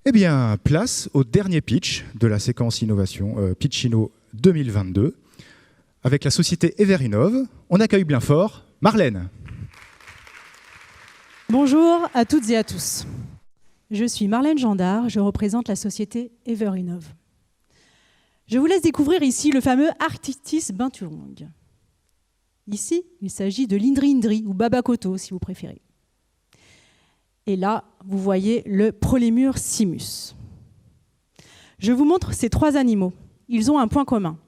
Eh bien, place au dernier pitch de la séquence innovation Pitchino 2022. Avec la société Everinov, on accueille bien fort Marlène. Bonjour à toutes et à tous. Je suis Marlène Gendard, je représente la société Everinov. Je vous laisse découvrir ici le fameux Arctis Binturong. Ici, il s'agit de l'Indri Indri ou Babakoto si vous préférez. Et là, vous voyez le Prolémur simus. Je vous montre ces trois animaux. Ils ont un point commun.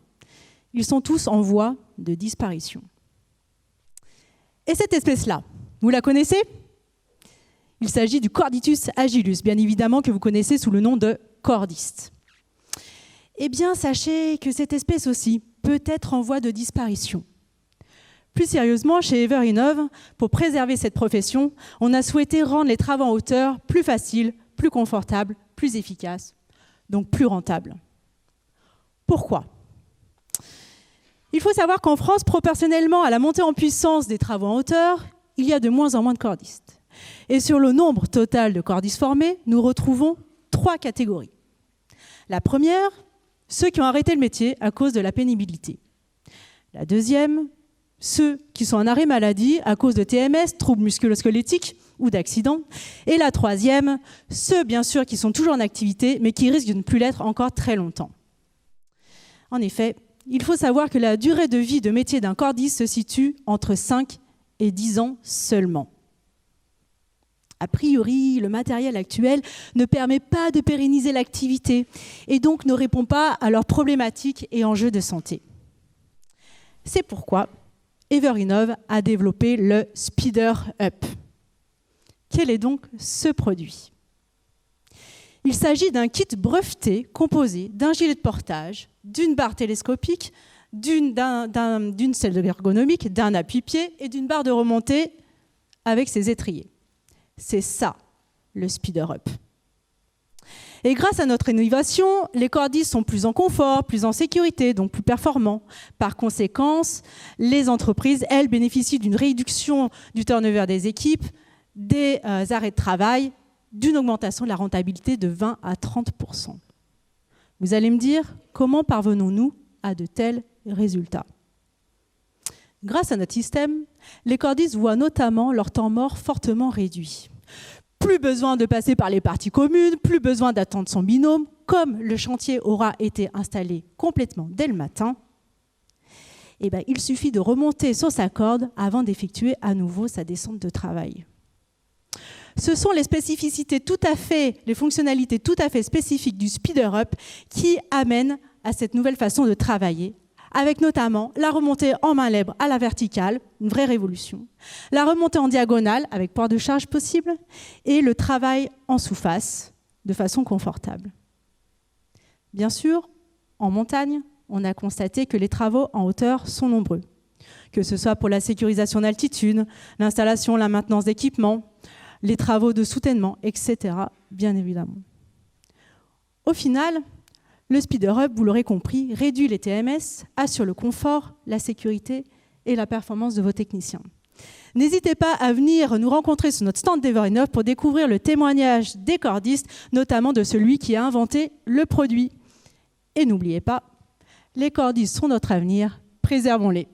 Ils sont tous en voie de disparition. Et cette espèce-là, vous la connaissez ? Il s'agit du Chorditus agilus, bien évidemment que vous connaissez sous le nom de cordiste. Eh bien, sachez que cette espèce aussi peut être en voie de disparition. Plus sérieusement, chez Everinov, pour préserver cette profession, on a souhaité rendre les travaux en hauteur plus faciles, plus confortables, plus efficaces, donc plus rentables. Pourquoi ? Il faut savoir qu'en France, proportionnellement à la montée en puissance des travaux en hauteur, il y a de moins en moins de cordistes. Et sur le nombre total de cordistes formés, nous retrouvons trois catégories. La première, ceux qui ont arrêté le métier à cause de la pénibilité. La deuxième, ceux qui sont en arrêt maladie à cause de TMS, troubles musculo-squelettiques ou d'accidents. Et la troisième, ceux bien sûr qui sont toujours en activité mais qui risquent de ne plus l'être encore très longtemps. En effet, il faut savoir que la durée de vie de métier d'un cordiste se situe entre 5 et 10 ans seulement. A priori, le matériel actuel ne permet pas de pérenniser l'activité et donc ne répond pas à leurs problématiques et enjeux de santé. C'est pourquoi Everinov a développé le Speeder Up. Quel est donc ce produit ? Il s'agit d'un kit breveté composé d'un gilet de portage, d'une barre télescopique, d'une selle ergonomique, d'un appuie-pied et d'une barre de remontée avec ses étriers. C'est ça, le Speeder Up. Et grâce à notre innovation, les cordistes sont plus en confort, plus en sécurité, donc plus performants. Par conséquent, les entreprises, elles, bénéficient d'une réduction du turnover des équipes, des arrêts de travail, d'une augmentation de la rentabilité de 20 à 30%. Vous allez me dire, comment parvenons-nous à de tels résultats ? Grâce à notre système, les cordistes voient notamment leur temps mort fortement réduit. Plus besoin de passer par les parties communes, plus besoin d'attendre son binôme. Comme le chantier aura été installé complètement dès le matin, il suffit de remonter sur sa corde avant d'effectuer à nouveau sa descente de travail. Ce sont les spécificités les fonctionnalités tout à fait spécifiques du Speeder Up qui amènent à cette nouvelle façon de travailler, avec notamment la remontée en main libre à la verticale, une vraie révolution, la remontée en diagonale avec port de charge possible, et le travail en sous-face de façon confortable. Bien sûr, en montagne, on a constaté que les travaux en hauteur sont nombreux, que ce soit pour la sécurisation d'altitude, l'installation, la maintenance d'équipements, les travaux de soutènement, etc., bien évidemment. Au final, le Speeder Up, vous l'aurez compris, réduit les TMS, assure le confort, la sécurité et la performance de vos techniciens. N'hésitez pas à venir nous rencontrer sur notre stand d'Everinov pour découvrir le témoignage des cordistes, notamment de celui qui a inventé le produit. Et n'oubliez pas, les cordistes sont notre avenir, préservons-les.